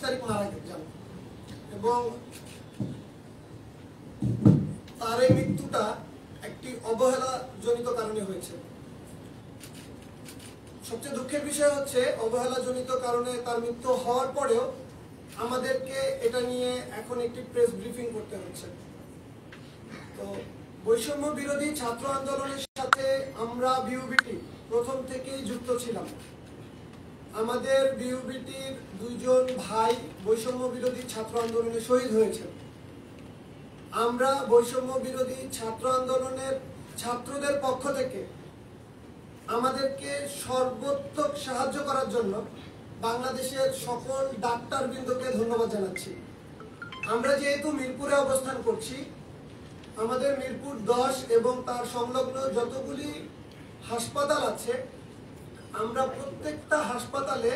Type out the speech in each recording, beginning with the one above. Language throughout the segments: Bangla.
তারিখ মারা যান এবং তার এই মৃত্যুটা একটি অবহেলাজনিত কারণে হয়েছে। সবচেয়ে দুঃখের বিষয় হচ্ছে অবহেলাজনিত কারণে তার মৃত্যু হওয়ার পরেও আমাদেরকে এটা নিয়ে এখন একটি প্রেস ব্রিফিং করতে হচ্ছে। তো বৈষম্য বিরোধী ছাত্র আন্দোলনের সাথে আমরা বিউবিটি প্রথম থেকেই যুক্ত ছিলাম। আমাদের বিউবিটির 2 জন ভাই বৈষম্য বিরোধী ছাত্র আন্দোলনে শহীদ হয়েছে। আমরা বৈষম্য বিরোধী ছাত্র আন্দোলনের ছাত্রদের পক্ষ থেকে আমাদেরকে সর্বোত্তম সাহায্য করার জন্য বাংলাদেশের সকল ডাক্তারবৃন্দকে ধন্যবাদ জানাচ্ছি। আমরা যেহেতু মিরপুরে অবস্থান করছি, আমাদের মিরপুর 10 এবং তার সংলগ্ন যতগুলি হাসপাতাল আছে, আমরা প্রত্যেকটা হাসপাতালে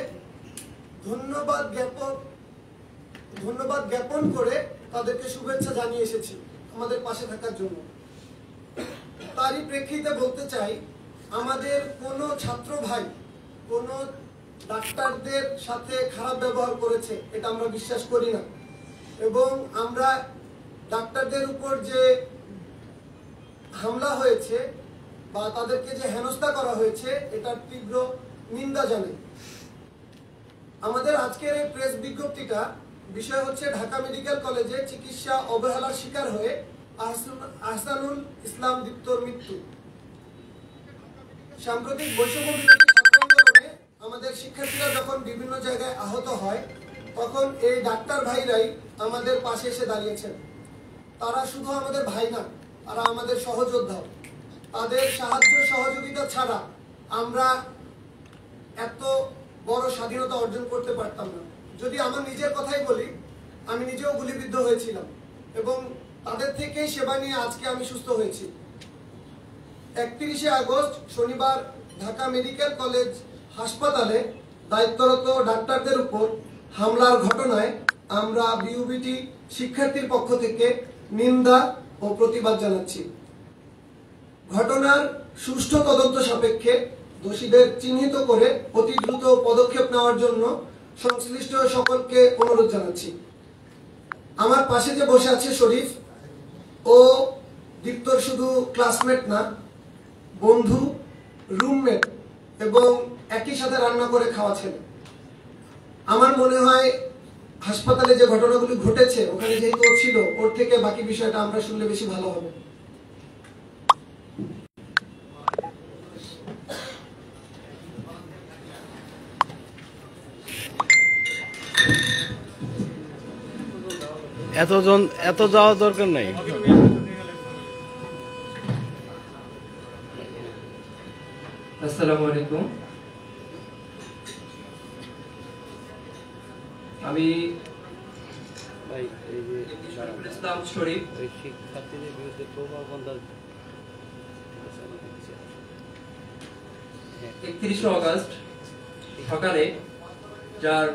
ধন্যবাদ জ্ঞাপন করে তাদেরকে শুভেচ্ছা জানিয়ে এসেছি আমাদের পাশে থাকার জন্য। তারই প্রেক্ষিতে বলতে চাই, আমাদের কোনো ছাত্র ভাই কোনো ডাক্তারদের সাথে খারাপ ব্যবহার করেছে এটা আমরা বিশ্বাস করি না, এবং আমরা ডাক্তারদের উপর যে হামলা হয়েছে বা তাদেরকে যে হেনস্থা করা হয়েছে এটার তীব্র নিন্দা জানাই। আমাদের আজকের এই প্রেস বিজ্ঞপ্তিটা বিষয় হচ্ছে ঢাকা মেডিকেল কলেজে চিকিৎসা অবহেলার শিকার হয়ে আহসানুল ইসলাম দীপ্তর মৃত্যু। সাম্প্রতিক বৈষম্য বিরোধী ছাত্র আন্দোলনে আমাদের শিক্ষার্থীরা যখন বিভিন্ন জায়গায় আহত হয়, তখন এই ডাক্তার ভাইরাই আমাদের পাশে এসে দাঁড়িয়েছেন। তারা শুধু আমাদের ভাই না, তারা আমাদের সহযোদ্ধা। তাদের সাহায্য সহযোগিতা ছাড়া আমরা এত বড় স্বাধীনতা অর্জন করতে পারতাম না। যদি আমার নিজের কথাই বলি, আমি নিজেও গুলিবিদ্ধ হয়েছিলাম এবং তাদের থেকেই সেবা নিয়ে আজকে আমি সুস্থ হয়েছি। 31শে আগস্ট শনিবার ঢাকা মেডিকেল কলেজ হাসপাতালে দায়িত্বরত ডাক্তারদের উপর হামলার ঘটনায় আমরা বিউবিটি শিক্ষার্থীর পক্ষ থেকে নিন্দা ও প্রতিবাদ জানাচ্ছি। ঘটনার সুষ্ঠু তদন্ত সাপেক্ষে দোষীদের চিহ্নিত করে অতি দ্রুত পদক্ষেপ নেওয়ার জন্য সংশ্লিষ্ট সকলকে অনুরোধ জানাচ্ছি। আমার পাশে যে বসে আছে শরীফ, ও দীপ্তর শুধু ক্লাসমেট না, বন্ধু, রুমমেট এবং একই সাথে রান্না করে খাওয়া ছেলে। আমার মনে হয় হাসপাতালে যে ঘটনাগুলি ঘটেছে ওখানে যেহেতু ও ছিল, ওর থেকে বাকি বিষয়টা আমরা শুনলে বেশি ভালো হবে। এত যাওয়ার দরকার নাই। আসসালামু আলাইকুম। আমি ইসলাম শরীফ, শিক্ষার্থীদের বিরুদ্ধে প্রভাববন্ধা 31শে আগস্ট সকালে যার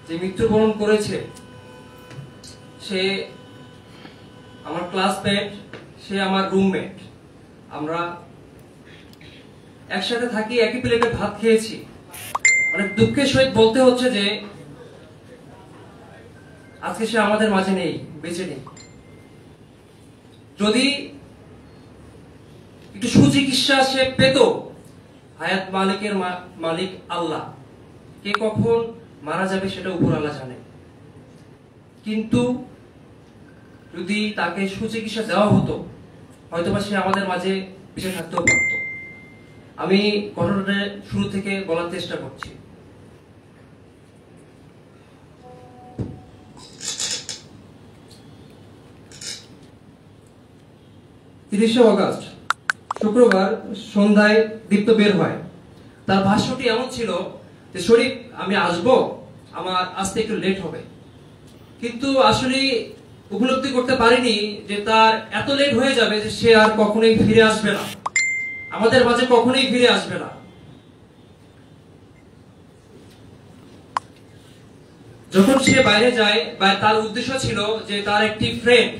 যে মৃত্যুবরণ করেছে সে আমার ক্লাসমেট, সে আমার রুমমেট। আমরা একসাথে থাকি, একই প্লেটে ভাত খেয়েছি। অনেক দুঃখের সহিত বলতে হচ্ছে যে আজকে সে আমাদের মাঝে নেই, বেঁচে নেই। যদি একটু সুচিকিৎসা সে পেত, হায়াত মালিকের মালিক আল্লাহ, কে কখন মারা যাবে সেটা উপর আল্লাহ জানে। কিন্তু যদি তাকে সুচিকিৎসা দেওয়া হতো, হয়তোবা সে আমাদের মাঝে বেঁচে থাকতেও পারত। আমি ঘটনাটা শুরু থেকে বলার চেষ্টা করছি। তিরিশে আগস্ট শুক্রবার সন্ধ্যায় দীপ্ত বের হয়। তার ভাষ্যটি এমন ছিল যে, শরীফ আমি আসবো, আমার আসতে একটু লেট হবে। কিন্তু আসলে উপলব্ধি করতে পারিনি যে তার এত লেট হয়ে যাবে যে সে আর কখনোই ফিরে আসবে না, আমাদের মাঝে কখনোই ফিরে আসবে না। যখন সে বাইরে যায়, তার উদ্দেশ্য ছিল যে তার একটি ফ্রেন্ড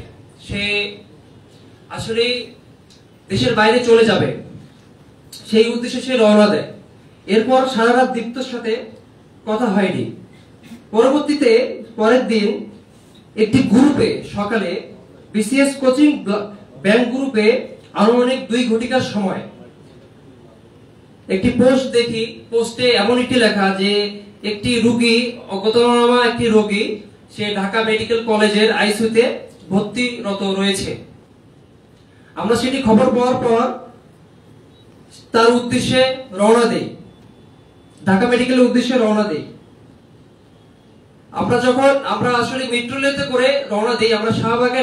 সে আসলে দেশের বাইরে চলে যাবে, সেই উদ্দেশ্যে সে রওনা দেয়। এরপর সারা রাত দীপ্তর সাথে কথা হয়নি। পরবর্তীতে পরের দিন একটি গ্রুপে সকালে বিসিএস কোচিং ব্যাংক গ্রুপে আনুমানিক 2 ঘটিকার সময় একটি পোস্ট দেখি। পোস্টে এমন একটি লেখা যে একটি রোগী, অজ্ঞাতনামা একটি রোগী, সে ঢাকা মেডিকেল কলেজের আইসিইউতে ভর্তিরত রয়েছে। আমরা সেটি খবর পাওয়ার পর তার উদ্দেশ্যে রওনা দেই, ঢাকা মেডিকেলের উদ্দেশ্যে রওনা দেই। আমরা আসলে মেট্রো রেলে করে রওনা দেই। আমরা শাহবাগে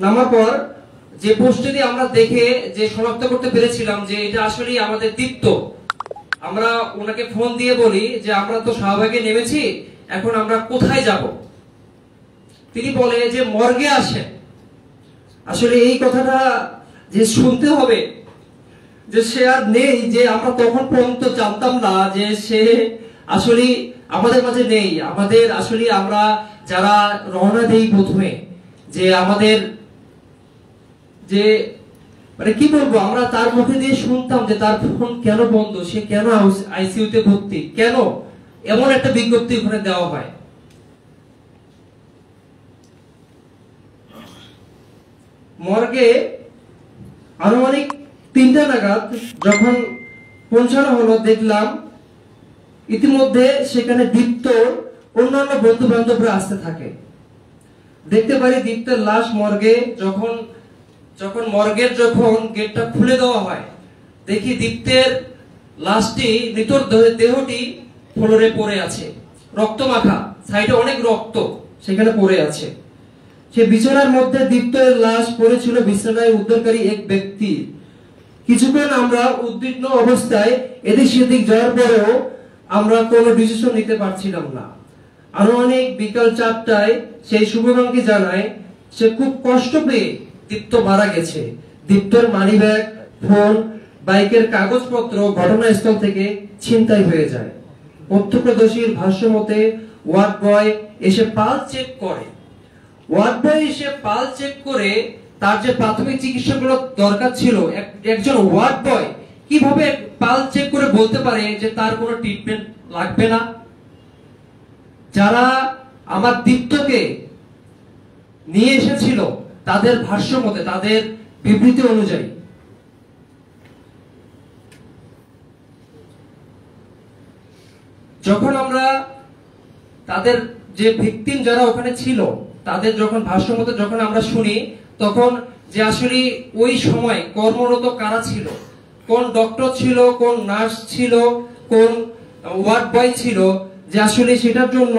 নামার পর যে পোস্টটি আমরা দেখে যে শনাক্ত করতে পেরেছিলাম যে এটা আসলে আমাদের দীপ্ত, আমরা ওনাকে ফোন দিয়ে বলি যে আমরা তো শাহবাগে নেমেছি, এখন আমরা কোথায় যাব? তিনি বলে যে মর্গে আসেন। আসলে এই কথাটা যে শুনতে হবে যে সে আর নেই, যে আমরা তখন পর্যন্ত জানতাম না যে সে আসলে আমাদের মাঝে নেই। আমাদের আসলে আমরা যারা রওনা দেই প্রথমে, যে আমাদের যে মানে কি বলবো, আমরা তার মুখে দিয়ে শুনতাম যে তার ফোন কেন বন্ধ, সে কেন আইসিইউতে ভর্তি, কেন এমন একটা বিজ্ঞপ্তি ওখানে দেওয়া হয়। মর্গে আনুমানিক 3টা নাগাদ যখন পৌঁছানো হলো, দেখলাম ইতিমধ্যে সেখানে দীপ্ত অন্যান্য বন্ধু বান্ধবরা আসতে থাকে। দেখতে পারি দীপ্তের লাশ মর্গে যখন মর্গের গেটটা খুলে দেওয়া হয়, দেখি দীপ্তের লাশটি, মৃতর দেহটি ফ্লোরে পড়ে আছে, রক্ত মাখা, সাইডে অনেক রক্ত সেখানে পড়ে আছে। সে বিছানার মধ্যে দীপ্তের লাশ পড়েছিল, বিছানায় উদ্ধারকারী এক ব্যক্তি। কিছুক্ষণ আমরা উদ্বিগ্ন অবস্থায় এদিক সেদিক যাওয়ার পরেও আমরা কোনো ডিসিশন নিতে পারছিলাম না। আনুমানিক বিকাল 4টায় সেই শুভকাঙ্ক্ষী জানায় সে খুব কষ্ট পেয়ে দীপ্ত মারা গেছে। দীপ্তর মানিব্যাগ, ফোন, বাইকের কাগজপত্র ঘটনাস্থল থেকে ছিনতাই হয়ে যায়। প্রত্যক্ষদর্শীর ভাষ্য মতে ওয়ার্ড বয় এসে পালস চেক করে তার যে প্রাথমিক চিকিৎসাগুলো দরকার ছিল, একজন ওয়ার্ড বয় কিভাবে পালস চেক করে বলতে পারে যে তার কোনো ট্রিটমেন্ট লাগবে না? যারা আমার দীপ্তকে নিয়ে এসেছিল তাদের ভাষ্য মতে, তাদের বিবৃতি অনুযায়ী, যখন আমরা তাদের যে ভিকটিম যারা ওখানে ছিল তাদের যখন ভাষ্য মতে যখন আমরা শুনি, তখন যে আসলে ওই সময় কর্মরত কারা ছিল, কোন ডক্টর ছিল, কোন নার্স ছিল, কোন ওয়ার্ড বয় ছিল, যে আসলে সেটার জন্য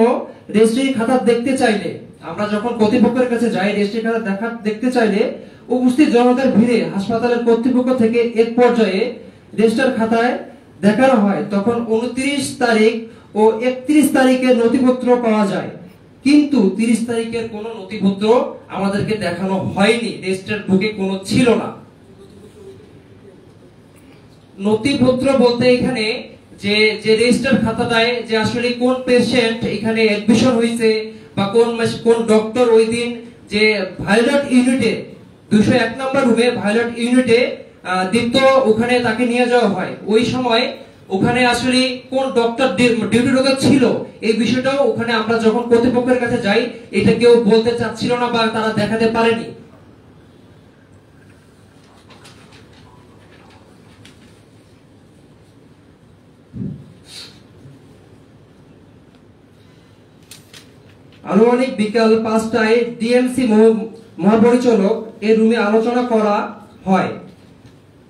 রেজিস্ট্রি খাতা দেখতে চাইলে, আমরা যখন কর্তৃপক্ষের কাছে যাই রেজিস্ট্রি খাতা দেখতে চাইলে উপস্থিত জনতার ভিড়ে হাসপাতালের কর্তৃপক্ষ থেকে এক পর্যায়ে রেজিস্টার খাতায় দেখানো হয়। তখন 29 তারিখ ও 31 তারিখের নথিপত্র পাওয়া যায়, কিন্তু 30 তারিখের কোনো নথিপত্র আমাদেরকে দেখানো হয়নি, রেজিস্টার বুকে কোনো ছিল না। নথিপত্র বলতে এখানে যে রেজিস্টার খাতাটায় যে আসলে কোন পেশেন্ট এখানে অ্যাডমিশন হয়েছে বা কোন ডক্টর ওই দিন যে ভায়োলেট ইউনিটে 201 নম্বর রুমে ভায়োলেট ইউনিটে দীপ্ত ওখানে তাকে নিয়ে যাওয়া হয়, ওই সময় ওখানে আসলে কোন ডক্টর ডিউটিরত ছিল এই বিষয়টাও ওখানে আমরা যখন কর্তৃপক্ষের কাছে যাই এটা কেউ বলতে চাচ্ছিল না বা তারা দেখাতে পারেনি। আনুমানিক বিকাল 5টায় ডিএমসি মহাপরিচালক এই রুমে আলোচনা করা হয়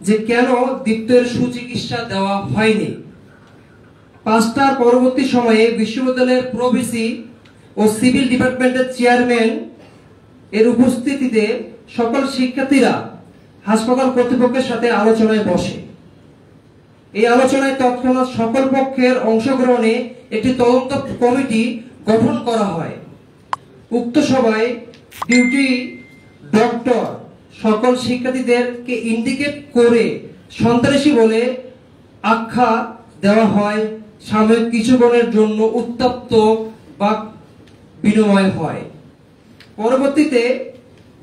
যে কেন দীপ্তের সুচিকিৎসা দেওয়া হয়নি। 5টার পরবর্তী সময়ে বিশ্ববিদ্যালয়ের প্রভিসি ও সিভিল ডিপার্টমেন্টের চেয়ারম্যান এর উপস্থিতিতে সকল শিক্ষার্থীরা হাসপাতাল কর্তৃপক্ষের সাথে আলোচনায় বসে। এই আলোচনায় তৎক্ষণাৎ সকল পক্ষের অংশগ্রহণে একটি তদন্ত কমিটি গঠন করা হয়। উক্ত সভায় ডিউটি ডক্টর সকল শিক্ষার্থীদেরকে ইন্ডিকেট করে সন্ত্রাসী বলে আখ্যা দেওয়া হয়। সাময়িক কিছুক্ষণের জন্য উত্তপ্ত বা বিনিময় হয়। পরবর্তীতে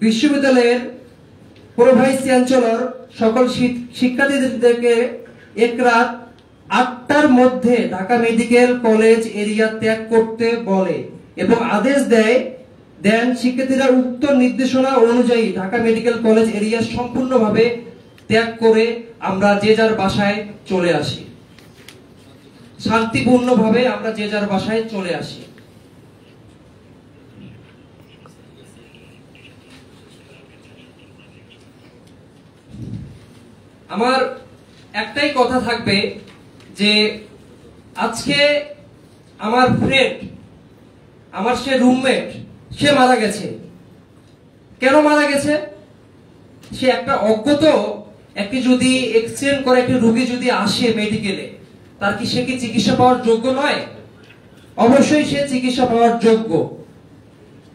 বিশ্ববিদ্যালয়ের প্রো ভাইস চ্যান্সেলর সকল শিক্ষার্থীদেরকে এক রাত 8টার মধ্যে ঢাকা মেডিকেল কলেজ এরিয়া ত্যাগ করতে বলে এবং আদেশ দেন শিক্ষার্থীরা উক্ত নির্দেশনা অনুযায়ী ঢাকা মেডিকেল কলেজ এরিয়া সম্পূর্ণভাবে ত্যাগ করে আমরা যে যার বাসায় চলে আসি। শান্তিপূর্ণভাবে আমরা যে যার বাসায় চলে আসি। আমার একটাই কথা থাকবে যে আজকে আমার ফ্রেন্ড, আমার সে রুমমেট, সে মারা গেছে। কেন মারা গেছে? সে একটা অজ্ঞত একটি যদি এক্সিডেন্ট করে একটি রোগী যদি আসে মেডিকেলে, তার কি সে কি চিকিৎসা পাওয়ার যোগ্য নয়? অবশ্যই সে চিকিৎসা পাওয়ার যোগ্য।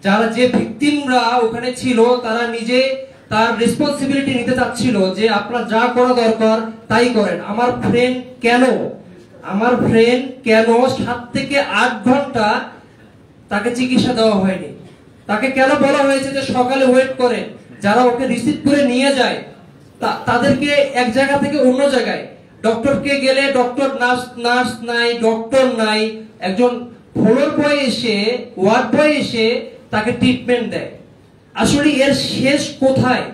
যারা যে ভিকটিমরা ওখানে ছিল তারা নিজে তার রেসপন্সিবিলিটি নিতে চাচ্ছিল যে আপনারা যা করা দরকার তাই করেন। আমার ফ্রেন্ড কেন 7 থেকে 8 ঘন্টা তাকে চিকিৎসা দেওয়া হয়নি? তাকে কেন বলা হয়েছে যে সকালে ওয়েট করেন? যারা ওকে রিসিভ করে নিয়ে যায় তাদেরকে এক জায়গা থেকে অন্য জায়গায়, ডক্টরকে গেলে ডক্টর নার্স নাই, ডক্টর নাই, একজন ফ্লোর বয় এসে, ওয়ার্ড বয় এসে তাকে ট্রিটমেন্ট দেয়। আসলে এর শেষ কোথায়?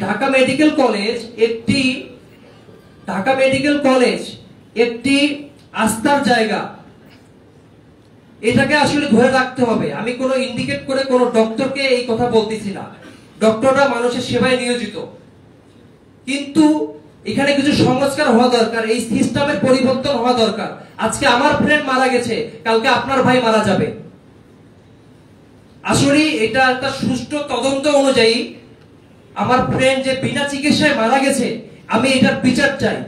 ঢাকা মেডিকেল কলেজ একটি আস্থার জায়গা, এটাকে আসলে ধরে রাখতে হবে। আমি কোনো ইন্ডিকেট করে কোনো ডক্টরকে এই কথা বলতেছি না, ডক্টররা মানুষের সেবায় নিয়োজিত, কিন্তু এখানে কিছু সংস্কার হওয়া দরকার, এই সিস্টেমের পরিবর্তন হওয়া দরকার। আজকে আমার ফ্রেন্ড মারা গেছে, কালকে আপনার ভাই মারা যাবে। আসলে এটা একটা সুষ্ঠু তদন্ত অনুযায়ী আমার ফ্রেন্ড যে বিনা চিকিৎসায় মারা গেছে, আমি এটার বিচার চাই।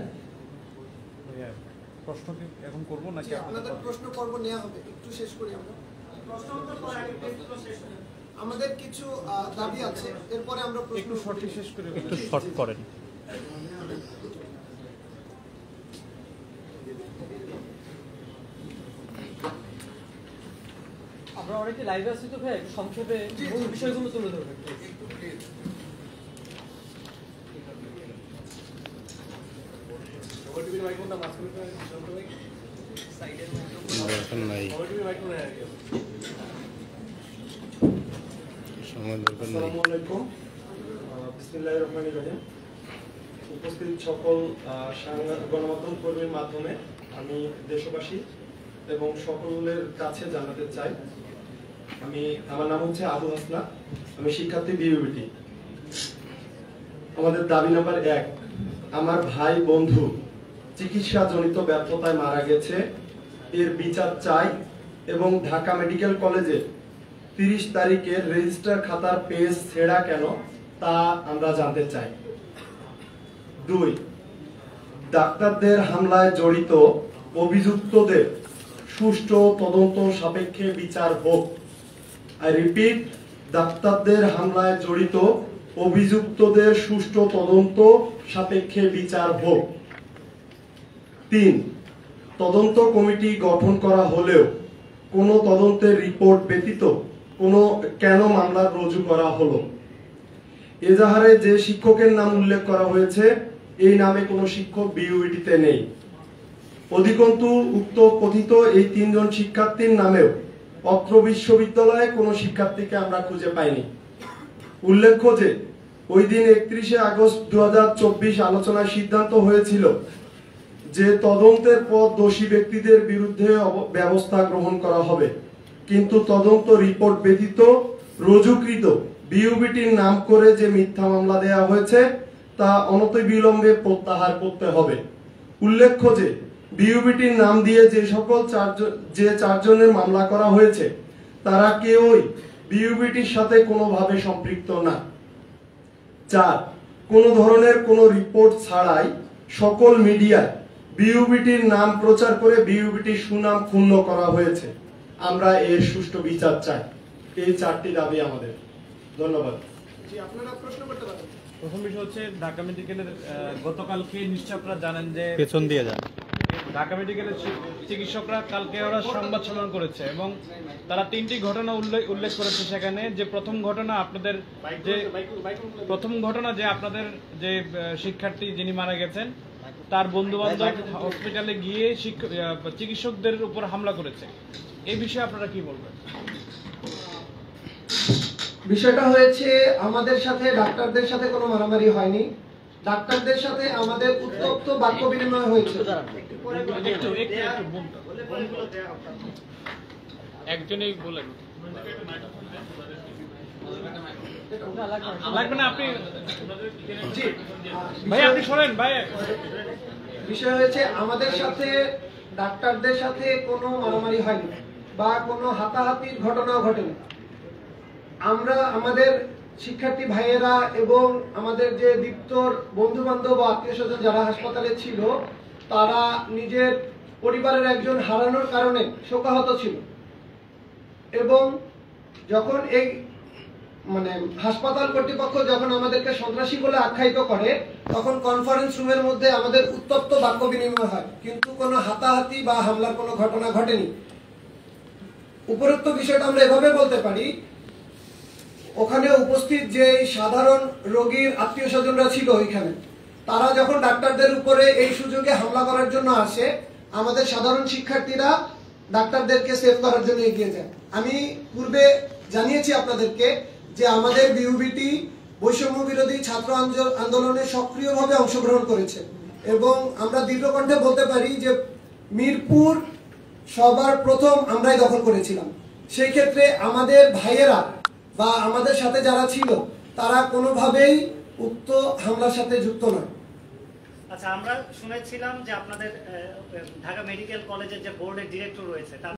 প্রশ্ন কি এখন করব নাকি আপনাদের প্রশ্ন পর্ব নেওয়া হবে? একটু শেষ করি আমরা। আমাদের কিছু দাবি আছে, এরপরে আমরা একটু শর্ট শেষ করে একটু শর্ট করেন। আমরা অনেকে লাইভে আছি তো ভাই, সংক্ষেপে মূল বিষয়গুলো তুলে ধরবেন। দরকার নাই, সময় দরকার নাই। আসসালামু আলাইকুম, বিসমিল্লাহির রহমানির রহিম। উপস্থিত সকল গণমাধ্যম কর্মীর মাধ্যমে আমি দেশবাসী এবং সকলের কাছে জানাতে চাই, আমার নাম হচ্ছে আবু হাসনা, আমি শিক্ষার্থী বিউবিটি। আমাদের দাবি নাম্বার 1, আমার ভাই বন্ধু চিকিৎসাজনিত ব্যর্থতায় মারা গেছে, এর বিচার চাই এবং ঢাকা মেডিকেল কলেজে 30 তারিখের রেজিস্টার খাতার পেজ ছেঁড়া কেন তা আমরা জানতে চাই। 2, ডাক্তারদের হামলায় জড়িত অভিযুক্তদের সুষ্ঠু তদন্ত সাপেক্ষে বিচার হোক। আই রিপিট, ডাক্তারদের হামলায় জড়িত অভিযুক্তদের সুষ্ঠু তদন্ত সাপেক্ষে বিচার হোক। 3, তদন্ত কমিটি গঠন করা হলেও কোনো তদন্তের রিপোর্ট ব্যতীত কেন মামলা রুজু করা হলো? এজাহারে যে শিক্ষকের নাম উল্লেখ করা হয়েছে, এই নামে কোনো শিক্ষক বিইউটিতে নেই। অধিকন্তু উক্ত কথিত এই 3 জন শিক্ষার্থীর নামেও অত্র বিশ্ববিদ্যালয়ে কোনো শিক্ষার্থীকে আমরা খুঁজে পাইনি। উল্লেখ্য যে ওই দিন 31শে আগস্ট 2024 আলোচনায় সিদ্ধান্ত হয়েছিল যে তদন্তের পর দোষী ব্যক্তিদের বিরুদ্ধে ব্যবস্থা গ্রহণ করা হবে, কিন্তু তদন্ত রিপোর্ট ব্যতীত রুজুকৃত বিইউবিটির নাম করে যে মিথ্যা মামলা দেয়া হয়েছে তা অনতিবিলম্বে প্রত্যাহার করতে হবে। উল্লেখ্য যে বিইউবিটির নাম দিয়ে যে 4 জনের মামলা করা হয়েছে তারা কেউই বিইউবিটির সাথে কোনোভাবে সম্পৃক্ত না। 4, কোনো ধরনের কোনো রিপোর্ট ছাড়াই সকল মিডিয়ায় বিইউবিটির নাম প্রচার করে বিইউবিটির সুনাম ক্ষুণ্ণ করা হয়েছে। আমরা এর সুষ্ঠু বিচার চাই। এই 4টি দাবি আমাদের। ধন্যবাদ। জি, আপনারা প্রশ্ন করতে পারেন। প্রথম বিষয় হচ্ছে ঢাকা মেডিকেলের গতকালকে নিশ্চয় আপনারা জানেন যে পেছন দিয়ে যান। ঢাকা মেডিকেলের চিকিৎসকরা কালকে ওরা সংবাদ সম্মেলন করেছে এবং তারা 3টি ঘটনা উল্লেখ করেছে সেখানে। যে প্রথম ঘটনা আপনাদের যে শিক্ষার্থী যিনি মারা গেছেন তার বন্ধু বান্ধব হসপিটালে গিয়ে চিকিৎসকদের উপর হামলা করেছে, এই বিষয়ে আপনারা কি বলবেন? বিষয়টা হয়েছে আমাদের সাথে ডাক্তারদের সাথে কোনো মারামারি হয়নি। ডাক্তারদের সাথে আমাদের উত্তপ্ত বাক্য বিনিময় হয়েছে। একজনেই বলেন। না, লাগবে না, আপনি জি, ভাই আপনি শোনেন ভাই। বিষয় হয়েছে আমাদের সাথে ডাক্তারদের সাথে কোনো মারামারি হয়নি বা কোনো হাতাহাতির ঘটনাও ঘটেনি। আমরা আমাদের শিক্ষার্থী ভাইয়েরা এবং আমাদের যে দীপ্তর বন্ধু বান্ধব ও আত্মীয় স্বজন যারা হাসপাতালে ছিল, তারা নিজের পরিবারের একজন হারানোর কারণে শোকাহত ছিল। এবং যখন এই হাসপাতাল কর্তৃপক্ষ যখন আমাদেরকে সন্ত্রাসী বলে আখ্যায়িত করে, তখন কনফারেন্স রুমের মধ্যে আমাদের উত্তপ্ত বাক্য বিনিময় হয়, কিন্তু কোনো হাতাহাতি বা হামলার কোনো ঘটনা ঘটেনি। উপরোক্ত বিষয়টা আমরা এভাবে বলতে পারি, ওখানে উপস্থিত যে সাধারণ রোগীর আত্মীয় স্বজনরা ছিল ওইখানে, তারা যখন ডাক্তারদের উপরে এই সুযোগে হামলা করার জন্য আসে, আমাদের সাধারণ শিক্ষার্থীরা ডাক্তারদেরকে সেভ করার জন্য এগিয়ে যায়। আমি পূর্বে জানিয়েছি আপনাদেরকে যে আমাদের বিউবিটি বৈষম্য বিরোধী ছাত্র আন্দোলনে সক্রিয়ভাবে অংশগ্রহণ করেছে এবং আমরা দৃঢ়কণ্ঠে বলতে পারি যে মিরপুর সবার প্রথম আমরাই দখল করেছিলাম। সেই ক্ষেত্রে আমাদের ভাইয়েরা বা আমাদের সাথে যারা ছিল তারা কোনোভাবেই উক্ত হামলার সাথে যুক্ত নয়। আচ্ছা, আমরা শুনেছিলাম যে আপনাদের ঢাকা মেডিকেল কলেজের যে বোর্ডের ডিরেক্টর রয়েছে